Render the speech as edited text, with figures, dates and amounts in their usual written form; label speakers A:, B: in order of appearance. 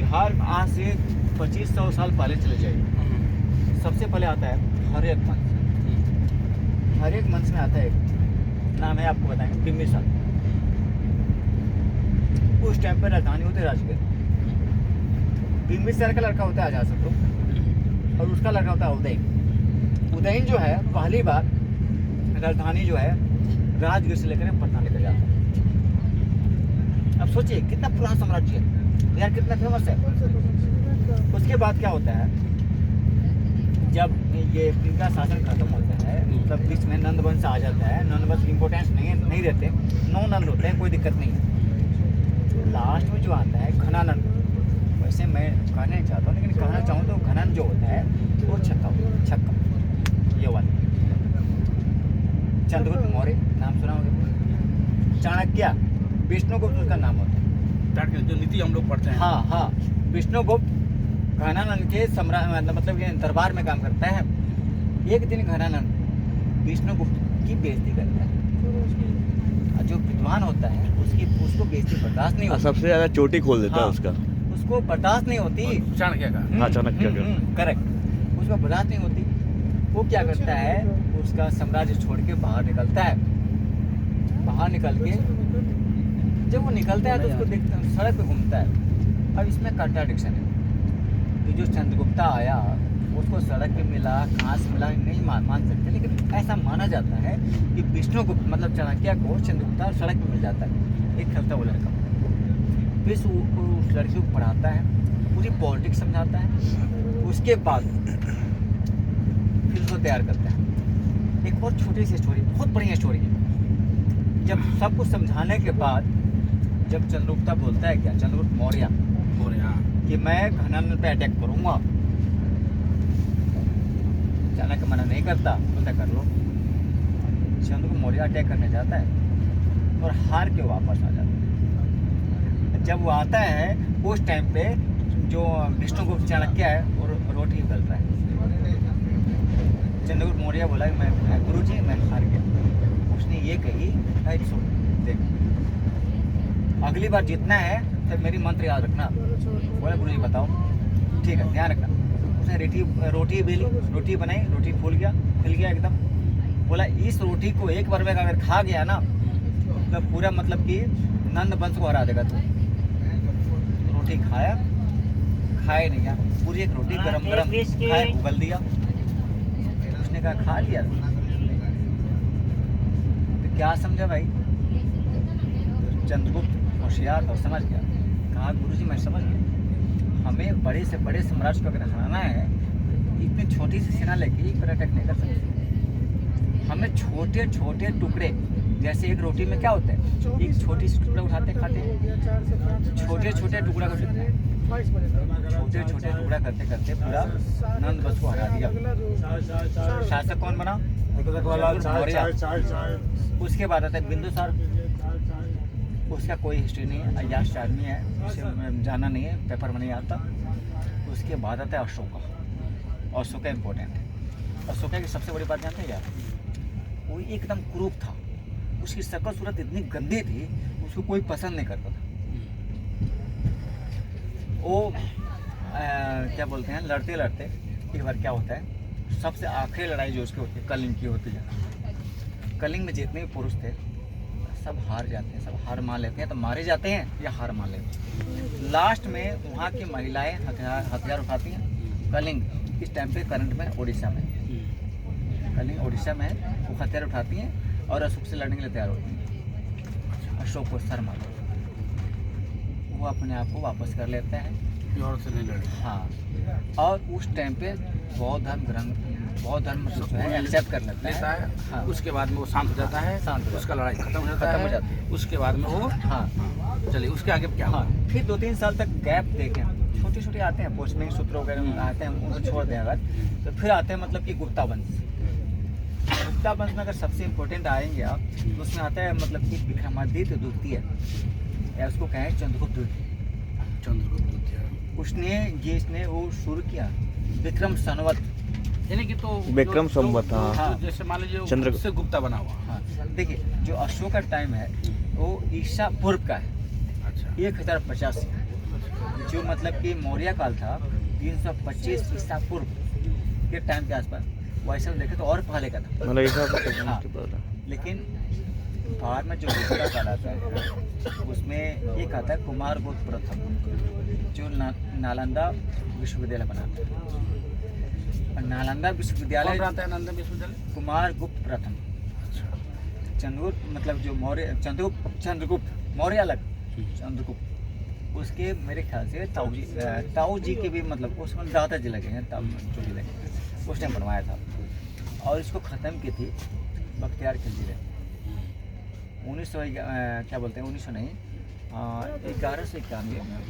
A: बिहार आज से 2500 साल पहले चले जाइए, सबसे पहले आता है हरेक मंच। हरेक मंच में आता है एक नाम है, आपको बताएंगे, बिम्बिसार। उस टाइम पर राजधानी होती है राजगीर। बिम्बिसार का लड़का होता है अजातशत्रु और उसका लड़का होता है उदयन। उदयन जो है पहली बार राजधानी जो है राजगीर से लेकर पटना लेकर जाता है। अब सोचिए कितना पुराना साम्राज्य है यार, कितना फेमस है। उसके बाद क्या होता है, जब ये इनका शासन खत्म होता है, मतलब बीच में नंद वंश आ जाता है। नंद वंश इंपोर्टेंस नहीं रहते, 9 नंद होते हैं, कोई दिक्कत नहीं है। लास्ट में जो आता है घनानंद, वैसे मैं कहना नहीं चाहता हूँ, लेकिन कहना चाहूँ तो घनानंद जो होता है वो छक्का ये वाला। चंद्रगुप्त मौर्य नाम सुना होगा। चाणक्य, विष्णुगुप्त उसका नाम होता है,
B: जो नीति हम लोग पढ़ते हैं।
A: हाँ, विष्णुगुप्त घनानंद के मतलब कि दरबार में काम करता है। एक दिन घनानंद विष्णुगुप्त की बेइज्जती करता है। जो विद्वान होता है उसको बेइज्जती बर्दाश्त नहीं होती।
C: सबसे ज्यादा चोटी खोल देता है
A: हाँ, उसको बर्दाश्त नहीं होती।
B: चाणक्य का।
C: हाँ, चाणक्य का।
A: करेक्ट, उसको बर्दाश्त नहीं होती। वो क्या करता है, उसका साम्राज्य छोड़ के बाहर निकलता है। बाहर निकल के जब वो निकलता है तो उसको देखते हैं सड़क पे घूमता है। अब इसमें कंट्राडिक्शन है कि जो चंद्रगुप्ता आया उसको सड़क पे मिला, घास मिला, नहीं मान सकते, लेकिन ऐसा माना जाता है कि विष्णुगुप्त मतलब चाणक्य को चंद्रगुप्ता सड़क पे मिल जाता है। एक खलता वो लड़का, फिर उस लड़की को पढ़ाता है, पूरी पॉलिटिक्स समझाता है। उसके बाद फिर उसको तैयार करता है। एक बहुत छोटी सी स्टोरी, बहुत बढ़िया स्टोरी है। जब सब कुछ समझाने के बाद जब चंद्रगुप्ता बोलता है, क्या चंद्रगुप्त मौर्य कि मैं घनानंद पे अटैक करूंगा, चाणक्य मना नहीं करता, बोलता कर लो। चंद्रगुप्त मौर्य अटैक करने जाता है और हार के वापस आ जाता है। जब वो आता है उस टाइम पे जो विष्णुगुप्त चाणक्य है और रोटी बेल रहा है। चंद्रगुप्त मौर्य बोला कि मैं गुरुजी मैं हार गया। उसने ये कही, देख अगली बार जीतना है तो मेरी मंत्र याद रखना। बोला गुरुजी बताओ, ठीक है ध्यान रखना। उसने रोटी बेली, रोटी बनाई, रोटी फूल गया एकदम। बोला इस रोटी को एक बार में अगर खा गया ना तो पूरा मतलब कि नंद वंश को हरा देगा। तो रोटी खाया नहीं गया, पूरी एक रोटी गरम खाया, उगल दिया। उसने कहा खा लिया तो क्या समझा भाई। चंद्रगुप्त होशियार था, समझ गया। कहा गुरुजी मैं समझ गया, हमें बड़े से बड़े साम्राज्य को अगर हराना है, इतनी छोटी सी सेना लेके एक पर अटैक नहीं कर सकते। हमें छोटे छोटे टुकड़े, जैसे एक रोटी में क्या होता है, एक छोटी सी टुकड़ा उठाते खाते हैं, छोटे छोटे टुकड़ा को छोटे छोटे टुकड़ा करते करते पूरा नंद वंश को हरा दिया। शासक कौन बना, उसके बाद आता है बिंदुसार। उसका कोई हिस्ट्री नहीं है, अयाश आदमी है, उसे जाना नहीं है, पेपर में नहीं आता। उसके बाद आता है अशोका। अशोका इम्पोर्टेंट है। अशोका की सबसे बड़ी बात जानते हैं यार, वो एकदम क्रूप था। उसकी शक्ल सूरत इतनी गंदी थी, उसको कोई पसंद नहीं करता था। वो क्या बोलते हैं, लड़ते लड़ते एक बार क्या होता है, सबसे आखिरी लड़ाई जो उसकी होती है कलिंग की होती है। कलिंग में जितने भी पुरुष थे सब हार जाते हैं, सब हार मान लेते हैं। तो मारे जाते हैं या हार मान लेते हैं। लास्ट में वहाँ की महिलाएं हथियार उठाती हैं। कलिंग इस टाइम पे करंट में उड़ीसा में, कलिंग उड़ीसा में वो हथियार उठाती हैं और अशोक से लड़ने के लिए तैयार होती हैं। अशोक को सर मारते, वो अपने आप को वापस कर लेता है,
B: और से नहीं लड़े।
A: हाँ, और उस टाइम पे बौद्ध धर्म जो है एक्सेप्ट कर लेता है। हाँ,
B: उसके बाद में वो शांत हो जाता है, उसका लड़ाई खत्म हो जाता है। उसके बाद में वो चलिए उसके आगे क्या।
A: हाँ, फिर 2-3 साल तक गैप देखें, छोटे छोटे आते हैं पोस्टमैन सूत्र वगैरह आते हैं, उनको छोड़ दें अगर, तो फिर आते हैं मतलब कि गुप्ता वंश। गुप्ता वंश में अगर सबसे इम्पोर्टेंट आएंगे आप तो उसमें आता है मतलब कि विक्रमादित्य द्वितीय, या उसको कहें चंद्रगुप्त द्वितीय। उसने वो शुरू किया विक्रम संवत,
B: यानी कि तो
C: विक्रम संवत। हाँ,
B: जैसे मान लीजिए
C: चंद्र
B: से गुप्ता बना हुआ।
A: हाँ, देखिए जो अशोक का टाइम है वो ईसा पूर्व का है।
B: अच्छा,
A: 1050 जो मतलब कि मौर्य काल था 325 ईसा पूर्व के टाइम के आसपास, वैसे देखे तो और पहले का था।
C: मला एक
A: हाँ, लेकिन बाद में जो दूसरा काल आता है उसमें एक आता है कुमार गुप्त प्रथम, जो नालंदा विश्वविद्यालय बनाता है। और नालंदा विश्वविद्यालय
B: कौन बनाता है नालंदा विश्वविद्यालय?
A: कुमार गुप्त प्रथम। चंद्रगुप्त मतलब जो मौर्य, चंद्रगुप्त मौर्य अलग, चंद्रगुप्त उसके मेरे ख्याल से ताऊ जी के भी मतलब उसमें दादाजी लगे हैं, जो भी लगे उस टाइम बनवाया था। और इसको ख़त्म की थी बख्तियार खिलजी ने 1900 क्या बोलते हैं 1900 नहीं 1191 में